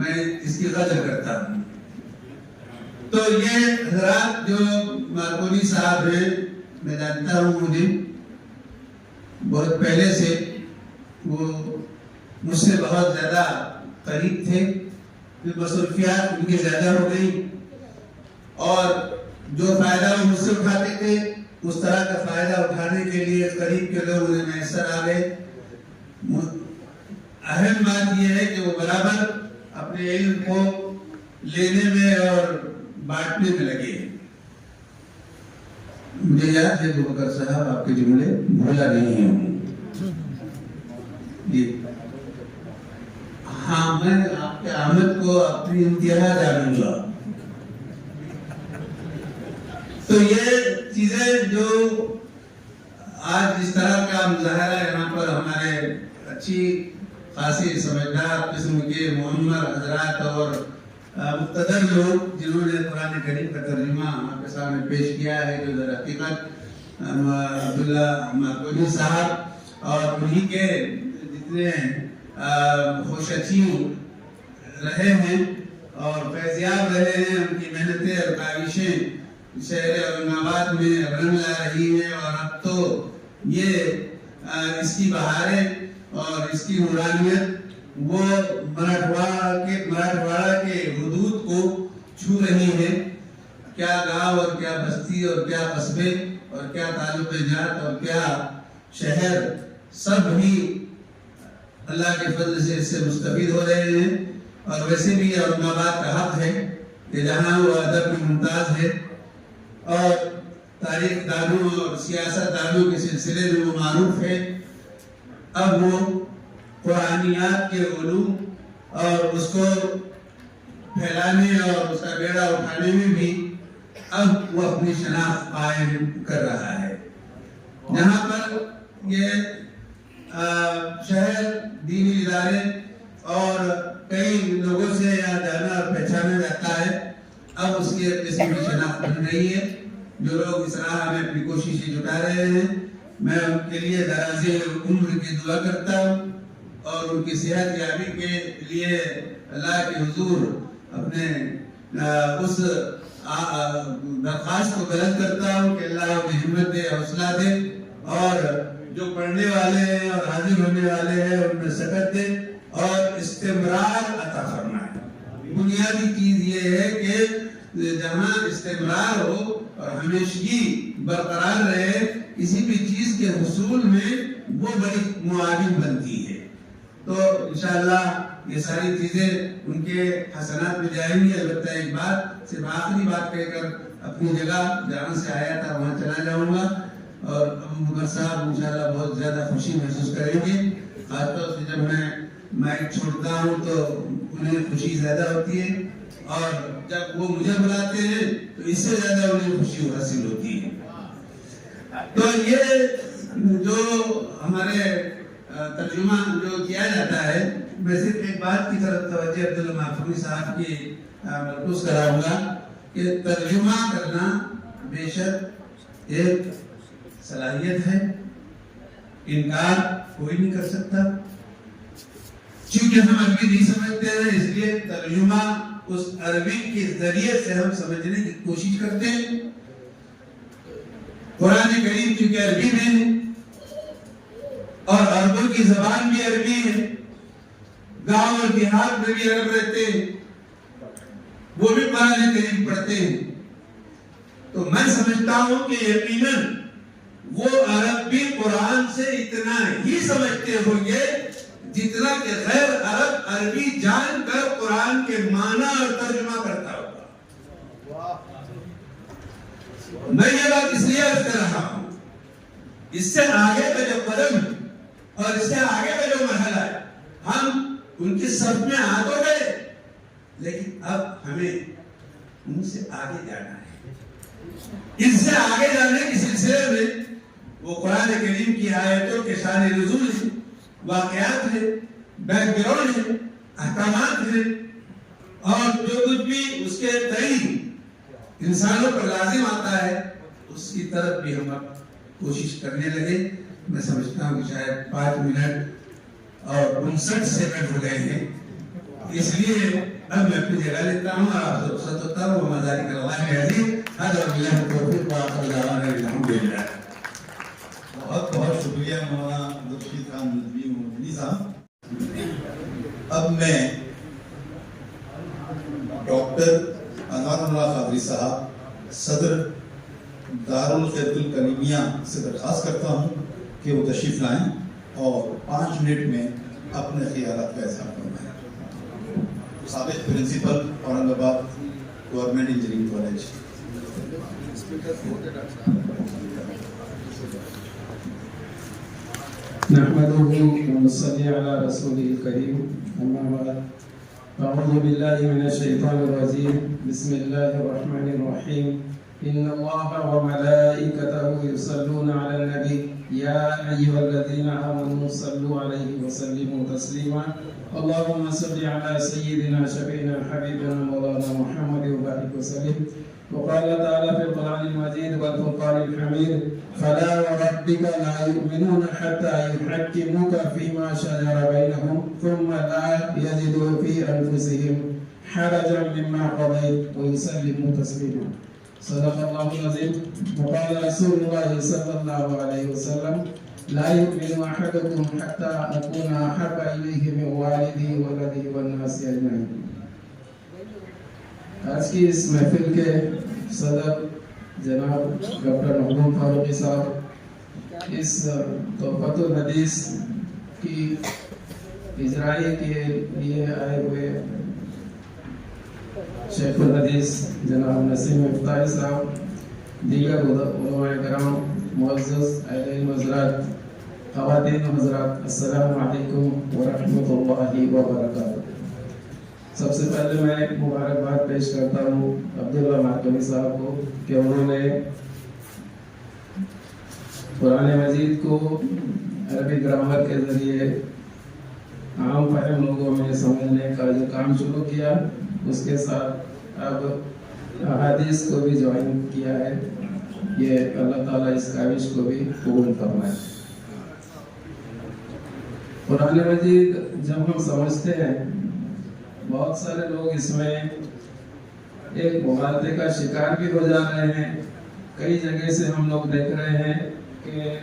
میں اس کی قدر کرتا ہوں. تو یہ حضرات جو مارکونی صاحب ہیں، میں جانتا ہوں انہیں بہت پہلے سے، وہ مجھ سے بہت زیادہ قریب تھے. مصروفیات ان کی زیادہ ہو گئی اور جو فائدہ وہ مجھ سے اٹھاتے تھے اس طرح کا فائدہ اٹھانے کے لیے قریب کے لوگ انہیں میسر آ گئے. اہم بات یہ ہے کہ وہ برابر اپنے علم کو لینے میں اور بانٹنے میں لگے. مجھے یاد ہے ابوبکر صاحب آپ کے جملے بھولا نہیں ہوں. ہاں، میں آپ کے آمد کو اپنی انتہا جانوں گا. تو یہ چیزیں جو آج اس طرح کا مظاہرہ یہاں پر ہمارے اچھی خاصی سمجھدار قسم کے معمر حضرات اور مقتدر لوگ جنہوں نے قرآن کریم کا ترجمہ آپ کے سامنے پیش کیا ہے، جو در حقیقت عبداللہ مارکونی صاحب اور انہی کے جتنے خوشچین رہے ہیں اور فیضیاب رہے ہیں، ان کی محنتیں اور کاوشیں شہر اورنگ آباد میں رنگ لا رہی ہیں. اور اب تو یہ اس کی بہاریں اور اس کی نورانیت وہ مراٹھواڑہ کے حدود کو چھو رہی ہے. کیا گاؤں اور کیا بستی اور کیا قصبے اور کیا تعلق جات اور کیا شہر، سب ہی اللہ کے فضل سے اس سے مستفید ہو رہے ہیں. اور ویسے بھی اورنگ آباد کا حق ہے کہ جہاں وہ ادب میں ممتاز ہے اور تاریخ دانوں اور سیاست دانوں کے سلسلے میں وہ معروف ہے، اب وہ قرآنیات کے علوم اور اس کو پھیلانے اور اس کا بیڑا اٹھانے میں بھی اب وہ اپنی شناخت قائم کر رہا ہے. جہاں پر یہ شہر دینی ادارے اور کئی لوگوں سے یہاں جانا اور پہچانا جاتا ہے، اب اس کی ایک قسم کی شناخت بن رہی ہے. جو لوگ اس راہ میں اپنی کوششیں جٹا رہے ہیں، میں ان کے لیے دراز عمر کی دعا کرتا ہوں اور ان کی صحت یابی کے لیے اللہ کے حضور اپنے اس درخواست کو بلند کرتا ہوں کہ اللہ انہیں ہمت دے، حوصلہ دے، اور جو پڑھنے والے ہیں اور حاضر ہونے والے ہیں ان میں سکت دے اور استمرار عطا فرمائے. بنیادی چیز یہ ہے کہ جہاں استمرار ہو اور ہمیشگی برقرار رہے کسی بھی چیز کے حصول میں، وہ بڑی معاون بنتی ہے. تو انشاءاللہ یہ ساری چیزیں ان کے حسنات میں جائیں گی. البتہ ایک بات، صرف آخری بات کہہ کر اپنی جگہ جہاں سے آیا تھا وہاں چلا جاؤں گا. اور ابوبکر صاحب انشاءاللہ بہت زیادہ خوشی محسوس کریں گے. خاص طور سے جب میں مائک چھوڑتا ہوں تو انہیں خوشی زیادہ ہوتی ہے، اور جب وہ مجھے بلاتے ہیں تو اس سے زیادہ انہیں خوشی حاصل ہوتی ہے. تو یہ جو ہمارے ترجمہ جو کیا جاتا ہے، میں صرف ایک بات کی طرف توجہ عبداللہ مارکونی صاحب کی مرکوز کراؤں گا کہ ترجمہ کرنا بے شک ایک صلاحیت ہے، انکار کوئی نہیں کر سکتا. چونکہ ہم عربی نہیں سمجھتے ہیں، اس لیے ترجمہ اس عربی کے ذریعے سے ہم سمجھنے کی کوشش کرتے ہیں. قرآن کریم چونکہ عربی میں ہے اور عربوں کی زبان بھی عربی ہے، گاؤں اور دیہات میں بھی عرب رہتے ہیں، وہ بھی قرآن کریم پڑھتے ہیں. تو میں سمجھتا ہوں کہ یقیناً وہ عرب بھی قرآن سے اتنا ہی سمجھتے ہوں گے جتنا کہ غیر عرب عربی جان کر قرآن کے معنی اور ترجمہ کرتا ہوگا. میں یہ بات اس لیے عرض کر رہا ہوں، اس سے آگے کا جو قدم اور اس سے آگے کا جو مرحلہ ہے، ہم ان کی صف میں آ تو گئے، لیکن اب ہمیں ان سے آگے جانا ہے. اس سے آگے جانے کے سلسلے میں وہ قرآن کریم کی آیتوں کے شان نزول ہے، واقعات ہے، بیک گراؤنڈ ہے، احکامات ہے، اور جو کچھ بھی اس کے تئیں انسانوں پر لازم آتا ہے اس کی طرف بھی ہم اب کوشش کرنے لگے. میں سمجھتا ہوں کہ شاید 5 منٹ اور 59 سیکنڈ ہو گئے ہیں. اس لیے اب میں اپنی جگہ لیتا ہوں، آپ سے رخصت ہوتا ہوں، وما ذلک علی اللہ بعزیز، هذا وباللہ التوفیق وآخر دعوانا الحمدللہ۔ بہت بہت شکریہ مولانا عبدالرشید خان ندوی مدنی صاحب۔ اب میں ڈاکٹر انوار اللہ قادری صاحب صدر دارالخیرۃ الکریمیہ سے درخواست کرتا ہوں کہ وہ تشریف لائیں اور 5 منٹ میں اپنے خیالات کا اظہار فرمائیں۔ سابق پرنسپل اورنگ آباد گورنمنٹ انجینئرنگ کالج۔ نحمده ونصلي على رسوله الكريم أما بعد أعوذ بالله من الشيطان الرجيم بسم الله الرحمن الرحيم إن الله وملائكته يصلون على النبي يا أيها الذين آمنوا صلوا عليه وسلموا تسليما اللهم صل على سيدنا شفيعنا حبيبنا مولانا محمد وبارك وسلم وقال تعالى في القرآن المجيد والفرقان الحميد فلا وربك لا يؤمنون حتى يحكموك فيما شجر بينهم ثم لا يجدوا في أنفسهم حرجا مما قضيت ويسلموا تسليما صدق الله العظيم وقال رسول الله صلى الله عليه وسلم لا يؤمن أحدكم حتى أكون أحب إليه من والده وولده والناس أجمعين۔ آج کی اس محفل کے صدر جناب ڈاکٹر محمود فاروقی صاحب اس تحفۃ الحدیث کی اجرائی کے لیے آئے ہوئے شیخ الحدیث جناب نسیم مفتاحی صاحب، دیگر علماء کرام، معزز اہل علم حضرات، خواتین و حضرات، السلام علیکم ورحمۃ اللہ وبرکاتہ۔ سب سے پہلے میں مبارکباد پیش کرتا ہوں عبداللہ مارکمی صاحب کو کہ انہوں نے قرآن مجید کو عربی گرامر کے ذریعے عام فہم لوگوں میں سمجھنے کا جو کام شروع کیا، اس کے ساتھ اب احادیث کو بھی جوائن کیا ہے۔ یہ اللہ تعالیٰ اس کاوش کو بھی قبول فرمائے۔ قرآن مجید جب ہم سمجھتے ہیں، بہت سارے لوگ اس میں ایک مغالطے کا شکار بھی ہو جا رہے ہیں۔ کئی جگہ سے ہم لوگ دیکھ رہے ہیں کہ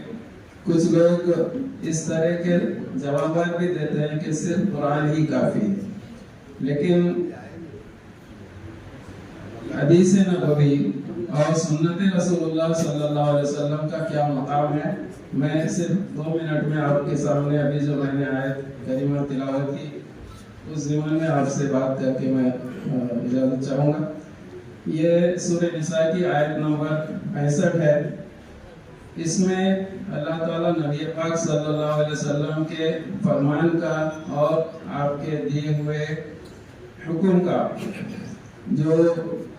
کچھ لوگ اس طرح کے جوابات بھی دیتے ہیں کہ صرف قرآن ہی کافی ہے، لیکن حدیث نبوی اور سنت رسول اللہ صلی اللہ علیہ وسلم کا کیا مقام ہے، میں صرف 2 منٹ میں آپ کے سامنے ابھی جو میں نے آیت کریمہ تلاوت کی اس ضمن میں آپ سے بات کر کے میں اجازت چاہوں گا۔ یہ سورہ نساء کی آیت نمبر 65 ہے۔ اس میں اللہ تعالیٰ نبی پاک صلی اللہ علیہ وسلم کے فرمان کا اور آپ کے دیے ہوئے حکم کا جو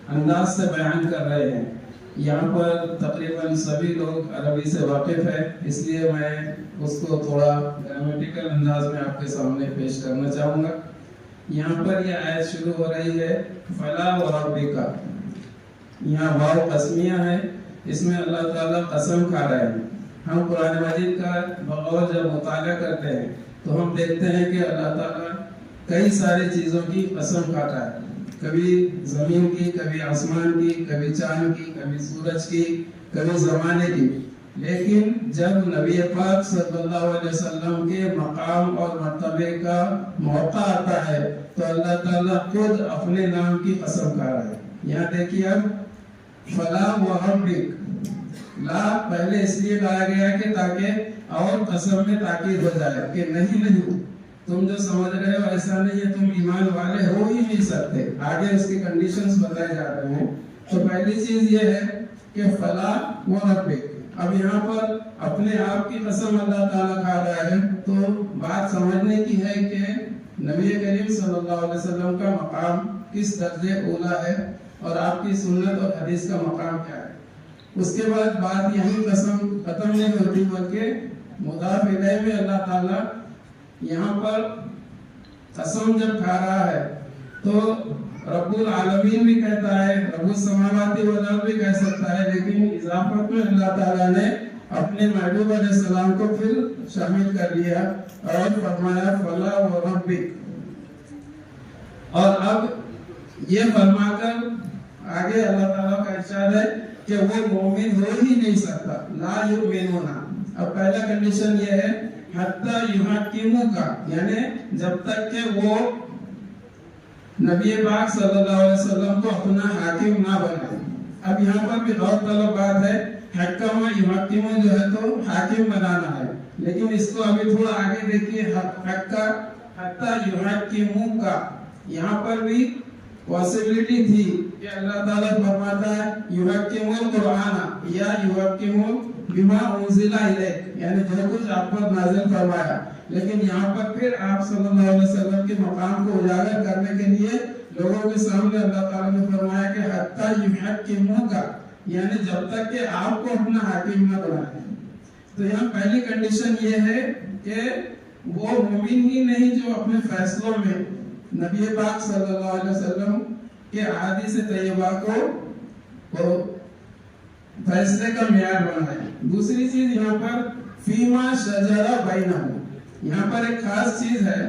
انداز سے بیان کر رہے ہیں۔ یہاں پر تقریباً سبھی لوگ عربی سے واقف ہیں، اس لیے میں اس کو تھوڑا گرامیٹیکل انداز میں آپ کے سامنے پیش کرنا چاہوں گا۔ یہاں پر یہ آیت شروع ہو رہی ہے فلا وربک، یہاں واو قسمیہ ہے، اس میں اللہ تعالیٰ قسم کھا رہے ہیں۔ ہم قرآن مجید کا بغور جب مطالعہ کرتے ہیں تو ہم دیکھتے ہیں کہ اللہ تعالیٰ کئی ساری چیزوں کی قسم کھاتا ہے، کبھی زمین کی، کبھی آسمان کی، کبھی چاند کی، کبھی سورج کی، کبھی زمانے کی۔ لیکن جب نبی پاک صلی اللہ علیہ وسلم کے مقام اور مرتبے کا موقع آتا ہے تو اللہ تعالیٰ خود اپنے نام کی قسم کھا رہا ہے۔ یہاں دیکھیے اب فلا وربک، لا پہلے اس لیے لایا گیا کہ تاکہ اور قسم میں تاکید ہو جائے کہ نہیں تم جو سمجھ رہے ہو ایسا نہیں ہے، تم ایمان والے ہو ہی نہیں سکتے۔ آگے اس کے کنڈیشنز بتائے جا رہے ہیں۔ تو پہلی چیز یہ ہے کہ فلا وربک، اب یہاں پر اپنے آپ کی قسم اللہ تعالیٰ کھا رہا ہے، تو بات سمجھنے کی ہے کہ نبی کریم صلی اللہ علیہ وسلم کا مقام کس درجے اولا ہے اور آپ کی سنت اور حدیث کا مقام کیا ہے۔ اس کے بعد بات یہی قسم ختم نہیں ہوتی، بلکہ مضاف الیہ میں اللہ تعالیٰ یہاں پر قسم جب کھا رہا ہے تو رب العالمین بھی کہتا ہے، رب السماوات والارض بھی کہہ سکتا ہے، لیکن اضافت میں اللہ تعالیٰ نے اپنے محبوب علیہ السلام کو پھر شامل کر لیا اور فرمایا فلا وربک۔ اور اب یہ فرما کر آگے اللہ تعالیٰ کا ارشاد ہے کہ وہ مومن ہو ہی نہیں سکتا، لا یؤمنون۔ اب پہلا کنڈیشن یہ ہے حتی یحکموک، یعنی جب تک کہ وہ نبی پاک صلی اللہ علیہ وسلم کو اپنا حاکم نہ بنائے۔ اب یہاں پر بھی غور طلب بات ہے، حکم یحکم جو ہے تو حاکم بنانا ہے، لیکن اس کو ابھی تھوڑا آگے دیکھیے، حتی یحکموک، یہاں پر بھی پاسبلٹی تھی کہ اللہ تعالیٰ فرماتا ہے یحکم القرآن یا یحکم بما انزل الیک، یعنی جو کچھ آپ پر نازل فرمایا، لیکن یہاں پر پھر آپ صلی اللہ علیہ وسلم کے مقام کو اجاگر کرنے کے لیے لوگوں کے سامنے اللہ تعالیٰ نے فرمایا کہ حتی یحکموک، یعنی جب تک کہ آپ کو اپنا حاکم نہ بنائے۔ تو یہاں پہلی کنڈیشن یہ ہے کہ وہ مومن ہی نہیں جو اپنے فیصلوں میں نبی پاک صلی اللہ علیہ وسلم کے احادیث طیبہ کو فیصلے کا معیار بنائے۔ دوسری چیز یہاں پر فیما شجر بینہم، یہاں پر ایک خاص چیز ہے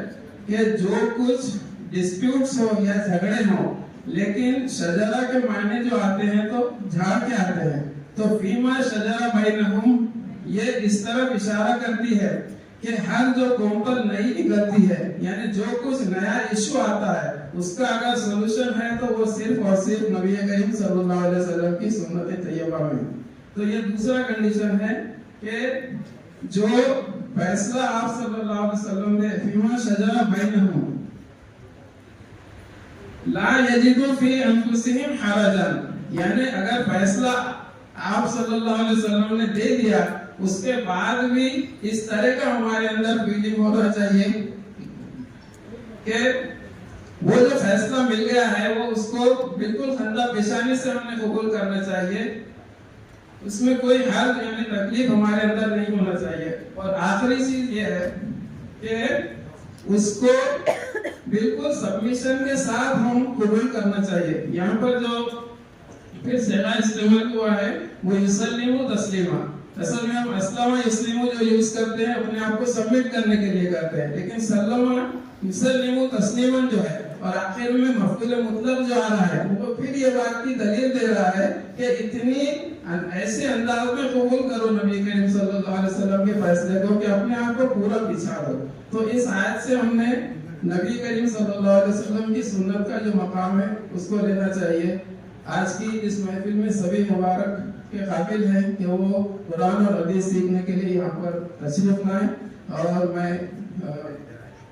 کہ جو کچھ ڈسپیوٹس ہو یا جھگڑے ہوں، لیکن شجرہ کے معنی جو آتے ہیں تو جھاڑ کے آتے ہیں، تو فیما شجر بینہم یہ اس طرف اشارہ کرتی ہے کہ ہر جو کومپل نئی نکلتی ہے، یعنی جو کچھ نیا ایشو آتا ہے اس کا اگر سولوشن ہے تو وہ صرف اور صرف نبی کریم صلی اللہ علیہ وسلم کی سنت طیبہ میں۔ تو یہ دوسرا کنڈیشن ہے کہ جو فیصلہ آپ صلی اللہ علیہ وسلم نے فیما شجر بینہم لا یجدوا فی انفسہم حرجا، یعنی اگر فیصلہ آپ صلی اللہ علیہ وسلم نے دے دیا اس کے بعد بھی اس طرح کا ہمارے اندر فیلنگ ہونا چاہیے کہ وہ جو فیصلہ مل گیا ہے وہ اس کو بالکل خندہ پیشانی سے ہم نے قبول کرنا چاہیے، اس میں کوئی حرج یعنی تکلیف ہمارے اندر نہیں ہونا چاہیے۔ اور آخری چیز یہ ہے کہ اس کو بالکل سبمیشن کے ساتھ ہم قبول کرنا چاہیے۔ یہاں پر جو پھر صیغہ استعمال ہوا ہے وہ یسلم تسلیما، اصل میں ہم اسلم یسلم جو یوز کرتے ہیں اپنے آپ کو سبمٹ کرنے کے لیے کرتے ہیں، لیکن سلم یسلم تسلیما جو ہے اور آخر میں مفعول مطلق جو آ رہا ہے وہ پھر یہ بات کی دلیل دے رہا ہے کہ اتنی ایسے انداز میں قبول کرو نبی کریم صلی اللہ علیہ وسلم کے فیصلے کو کہ اپنے آپ کو پورا پچھا دو۔ تو اس آیت سے ہم نے نبی کریم صلی اللہ علیہ وسلم کی سنت کا جو مقام ہے اس کو لینا چاہیے۔ آج کی اس محفل میں سبھی مبارک کے قابل ہیں کہ وہ قرآن اور حدیث سیکھنے کے لیے یہاں پر تشریف لائیں، اور میں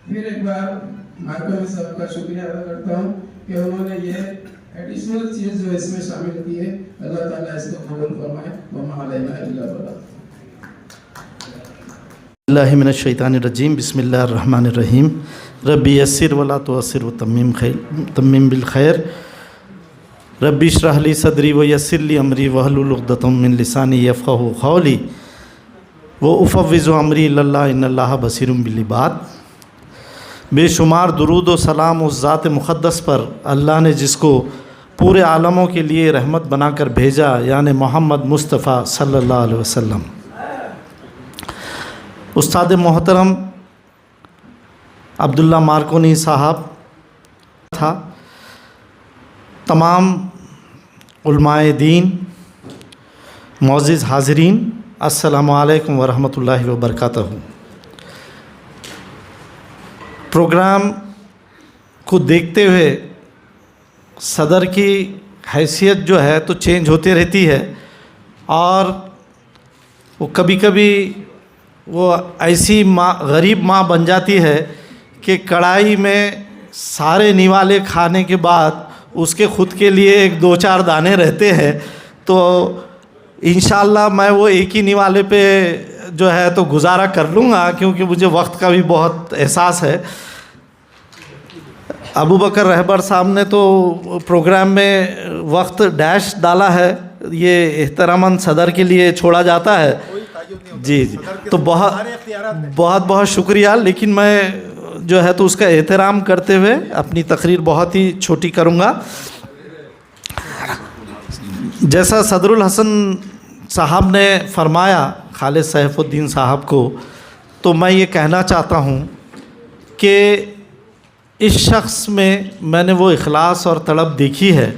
پھر ایک بار محکمہ صاحب کا شکریہ ادا کرتا ہوں کہ انہوں نے یہ ایڈیشنل چیز جو اس میں شامل کی ہے، اللہ تعالیٰ اس کو قبول فرمائے۔ وما علینا الا البلاغ۔ اللہ من الشیطان الرجیم، بسم اللہ الرحمن الرحیم۔ ربی یسر ولا تعسر وتمم بالخیر، ربی اشرح لی صدری ویسر لی امری واحلل عقدۃ من لسانی یفقہوا قولی وافوض امری الی اللہ ان اللہ بصیر بالعباد۔ بے شمار درود و سلام اس ذات مقدس پر اللہ نے جس کو پورے عالموں کے لیے رحمت بنا کر بھیجا، یعنی محمد مصطفیٰ صلی اللہ علیہ وسلم۔ استاد محترم عبداللہ مارکونی صاحب تھا، تمام علماء دین، معزز حاضرین، السلام علیکم ورحمۃ اللہ وبرکاتہ۔ پروگرام کو دیکھتے ہوئے صدر کی حیثیت جو ہے تو چینج ہوتی رہتی ہے، اور وہ کبھی کبھی وہ ایسی ماں غریب ماں بن جاتی ہے کہ کڑھائی میں سارے نیوالے کھانے کے بعد اس کے خود کے لیے ایک دو چار دانے رہتے ہیں، تو انشاءاللہ میں وہ ایک ہی نیوالے پہ جو ہے تو گزارا کر لوں گا، کیونکہ مجھے وقت کا بھی بہت احساس ہے۔ ابو بکر رہبر صاحب نے تو پروگرام میں وقت ڈیش ڈالا ہے، یہ احتراماً صدر کے لیے چھوڑا جاتا ہے۔ جی جی، تو بہت بہت شکریہ، لیکن میں جو ہے تو اس کا احترام کرتے ہوئے اپنی تقریر بہت ہی چھوٹی کروں گا۔ جیسا صدر الحسن صاحب نے فرمایا خالد سیف الدین صاحب کو، تو میں یہ کہنا چاہتا ہوں کہ اس شخص میں نے وہ اخلاص اور تڑپ دیکھی ہے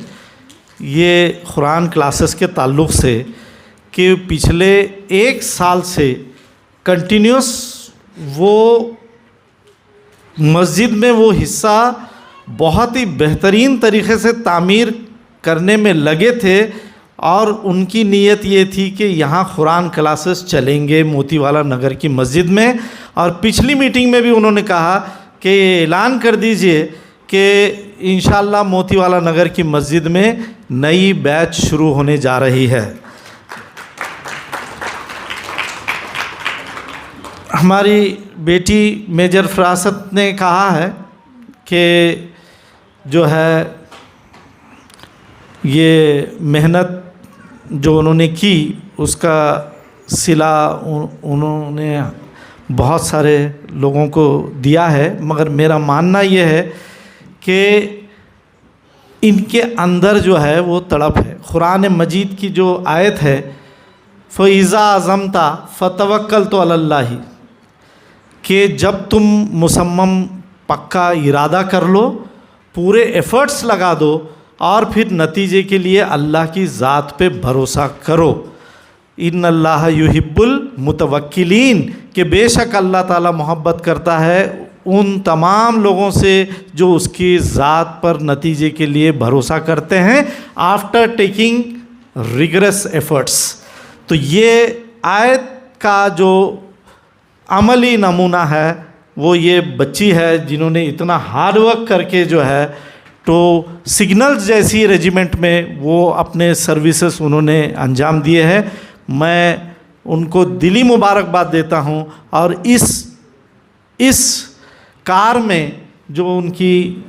یہ قرآن کلاسز کے تعلق سے کہ پچھلے 1 سال سے کنٹینیوس وہ مسجد میں وہ حصہ بہت ہی بہترین طریقے سے تعمیر کرنے میں لگے تھے، اور ان کی نیت یہ تھی کہ یہاں قرآن کلاسز چلیں گے موتی والا نگر کی مسجد میں. اور پچھلی میٹنگ میں بھی انہوں نے کہا کہ یہ اعلان کر دیجئے کہ انشاءاللہ موتی والا نگر کی مسجد میں نئی بیچ شروع ہونے جا رہی ہے. ہماری بیٹی میجر فراست نے کہا ہے کہ جو ہے یہ محنت جو انہوں نے کی اس کا صلہ انہوں نے بہت سارے لوگوں کو دیا ہے، مگر میرا ماننا یہ ہے کہ ان کے اندر جو ہے وہ تڑپ ہے. قرآن مجید کی جو آیت ہے فَإِذَا عَزَمْتَ فَتَوَكَّلْتُ عَلَى اللَّهِ، کہ جب تم مصمم پکا ارادہ کر لو، پورے ایفرٹس لگا دو اور پھر نتیجے کے لیے اللہ کی ذات پہ بھروسہ کرو. ان اللہ یحب المتوکلین، کہ بے شک اللہ تعالیٰ محبت کرتا ہے ان تمام لوگوں سے جو اس کی ذات پر نتیجے کے لیے بھروسہ کرتے ہیں آفٹر ٹیکنگ ریگرس ایفرٹس. تو یہ آیت کا جو عملی نمونہ ہے وہ یہ بچی ہے جنہوں نے اتنا ہارڈ ورک کر کے جو ہے تو سگنلز جیسی ریجیمنٹ میں وہ اپنے سروسز انہوں نے انجام دیے ہیں. میں ان کو دلی مبارکباد دیتا ہوں، اور اس کار میں جو ان کی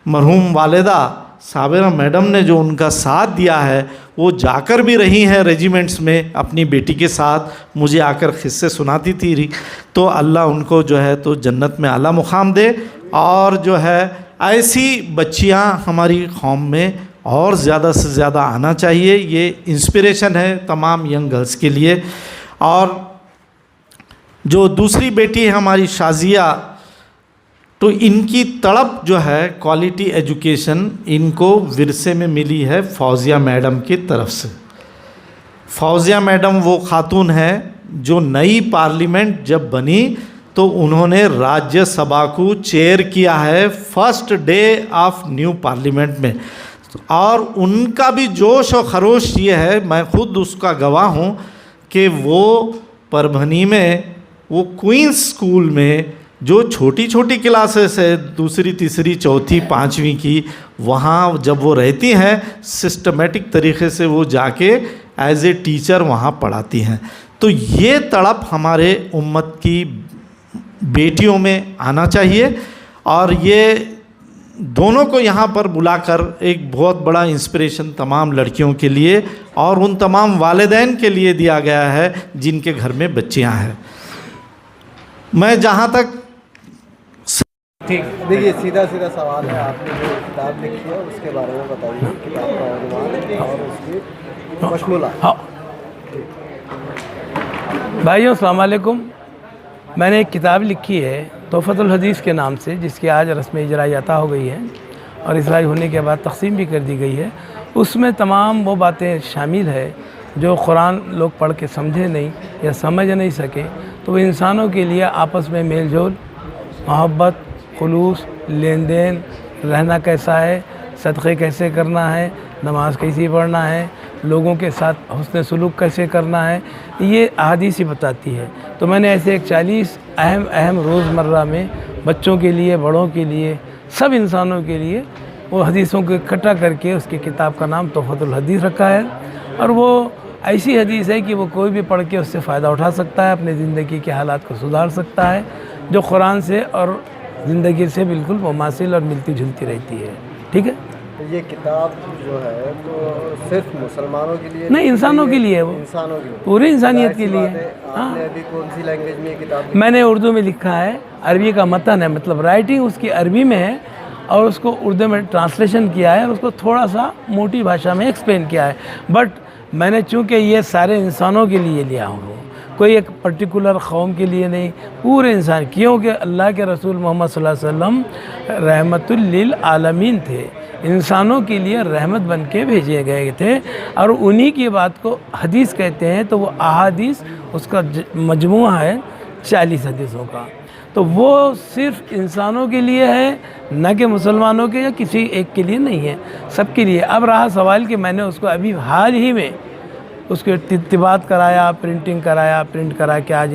مرحوم والدہ صابرہ میڈم نے جو ان کا ساتھ دیا ہے، وہ جا کر بھی رہی ہیں ریجیمنٹس میں اپنی بیٹی کے ساتھ، مجھے آ کر قصے سناتی تھی. تو اللہ ان کو جو ہے تو جنت میں اعلیٰ مقام دے، اور جو ہے ایسی بچیاں ہماری قوم میں اور زیادہ سے زیادہ آنا چاہیے. یہ انسپریشن ہے تمام ینگ گرلس کے لیے. اور جو دوسری بیٹی ہے ہماری شازیہ، تو ان کی تڑپ جو ہے کوالٹی ایجوکیشن ان کو ورثے میں ملی ہے فوزیہ میڈم کی طرف سے. فوزیہ میڈم وہ خاتون ہے جو نئی پارلیمنٹ جب بنی تو انہوں نے راجیہ سبھا کو چیئر کیا ہے first day of new parliament میں. اور ان کا بھی جوش و خروش یہ ہے، میں خود اس کا گواہ ہوں، کہ وہ پربھنی میں وہ کوئنس اسکول میں جو چھوٹی چھوٹی کلاسز ہے 2ری 3ری 4تھی 5ویں کی، وہاں جب وہ رہتی ہیں سسٹمیٹک طریقے سے وہ جا کے ایز اے ٹیچر وہاں پڑھاتی ہیں. تو یہ تڑپ ہمارے امت کی بیٹیوں میں آنا چاہیے، اور یہ دونوں کو یہاں پر بلا کر ایک بہت بڑا انسپریشن تمام لڑکیوں کے لیے اور ان تمام والدین کے لیے دیا گیا ہے جن کے گھر میں بچیاں ہیں. میں جہاں تک دیکھیے سیدھا سوال ہے، آپ نے جو کتاب لکھی ہے اس کے بارے میں بتائیے، کتاب کا عنوان اور اس کی مشمولات. بھائیوں السلام علیکم. میں نے ایک کتاب لکھی ہے تحفۃ الحدیث کے نام سے، جس کی آج رسم اجرائی عطا ہو گئی ہے اور اجرائی ہونے کے بعد تقسیم بھی کر دی گئی ہے. اس میں تمام وہ باتیں شامل ہے جو قرآن لوگ پڑھ کے سمجھے نہیں یا سمجھ نہیں سکے، تو وہ انسانوں کے لیے آپس میں میل جول، محبت، خلوص، لین دین، رہنا کیسا ہے، صدقے کیسے کرنا ہے، نماز کیسی پڑھنا ہے، لوگوں کے ساتھ حسن سلوک کیسے کرنا ہے، یہ احادیث ہی بتاتی ہے. تو میں نے ایسے ایک 40 اہم روزمرہ میں بچوں کے لیے، بڑوں کے لیے، سب انسانوں کے لیے وہ حدیثوں کو اکٹھا کر کے اس کی کتاب کا نام تحفۃ الحدیث رکھا ہے. اور وہ ایسی حدیث ہے کہ وہ کوئی بھی پڑھ کے اس سے فائدہ اٹھا سکتا ہے، اپنی زندگی کے حالات کو سدھار سکتا ہے، جو قرآن سے اور زندگی سے بالکل مماثل اور ملتی جلتی رہتی ہے. ٹھیک ہے. یہ کتاب جو ہے تو صرف مسلمانوں کے لیے نہیں، انسانوں کے لیے، وہ انسانوں کے لیے، پوری انسانیت کے لیے. آپ نے ابھی کون سی لینگویج میں یہ کتاب؟ میں نے اردو میں لکھا ہے، عربی کا متن ہے، مطلب رائٹنگ اس کی عربی میں ہے اور اس کو اردو میں ٹرانسلیشن کیا ہے اور اس کو تھوڑا سا موٹی بھاشا میں ایکسپلین کیا ہے. بٹ میں نے چونکہ یہ سارے انسانوں کے لیے لیا ہوں، کوئی ایک پرٹیکولر قوم کے لیے نہیں، پورے انسان، کیونکہ اللہ کے رسول محمد صلی اللہ علیہ وسلم رحمت للعالمین تھے، انسانوں کے لیے رحمت بن کے بھیجے گئے تھے، اور انہی کی بات کو حدیث کہتے ہیں، تو وہ احادیث اس کا مجموعہ ہے 40 حدیثوں کا، تو وہ صرف انسانوں کے لیے ہے، نہ کہ مسلمانوں کے یا کسی ایک کے لیے نہیں ہے، سب کے لیے۔ اب رہا سوال کہ میں نے اس کو ابھی حال ہی میں اس کے ترتیبات کرایا، پرنٹنگ کرایا، پرنٹ کرا کے آج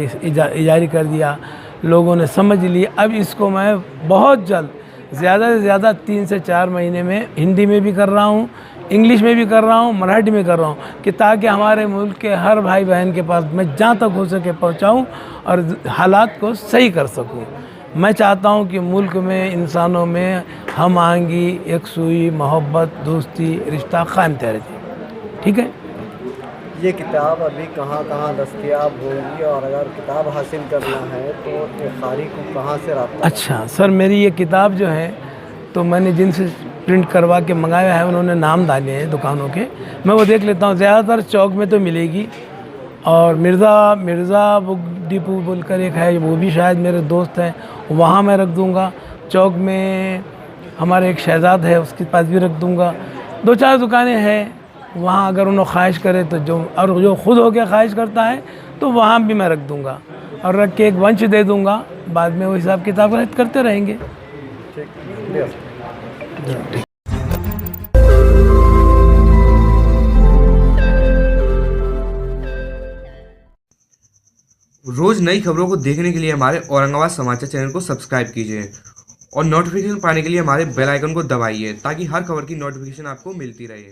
جاری کر دیا، لوگوں نے سمجھ لی۔ اب اس کو میں بہت جلد، زیادہ سے زیادہ 3 سے 4 مہینے میں ہندی میں بھی کر رہا ہوں، انگلش میں بھی کر رہا ہوں، مراٹھی میں کر رہا ہوں، کہ تاکہ ہمارے ملک کے ہر بھائی بہن کے پاس میں جہاں تک ہو سکے پہنچاؤں اور حالات کو صحیح کر سکوں۔ میں چاہتا ہوں کہ ملک میں انسانوں میں ہم آہنگی، یکسوئی، محبت، دوستی، رشتہ قائم رہے، ٹھیک ہے؟ یہ کتاب ابھی کہاں کہاں دستیاب ہوگی، اور اگر کتاب حاصل کرنا ہے تو قاری کو کہاں سے رابطہ؟ اچھا سر، میری یہ کتاب جو ہے تو میں نے جن سے پرنٹ کروا کے منگایا ہے انہوں نے نام ڈالے ہیں دکانوں کے، میں وہ دیکھ لیتا ہوں، زیادہ تر چوک میں تو ملے گی، اور مرزا بک ڈپو بول کر ایک ہے، وہ بھی شاید میرے دوست ہیں، وہاں میں رکھ دوں گا۔ چوک میں ہمارے ایک شہزاد ہے، اس کے پاس بھی رکھ دوں گا۔ 2-4 دکانیں ہیں وہاں، اگر انہوں خواہش کرے تو، جو خود ہو کے خواہش کرتا ہے تو وہاں بھی میں رکھ دوں گا، اور رکھ کے ایک بنچ دے دوں گا، بعد میں وہ حساب کتاب کرتے رہیں گے۔ روز نئی خبروں کو دیکھنے کے لیے ہمارے اورنگ آباد سماچار چینل کو سبسکرائب کیجیے اور نوٹیفیکیشن پانے کے لیے ہمارے بیل آئیکن کو دبائیے تاکہ ہر خبر کی نوٹیفیکیشن آپ کو ملتی رہے۔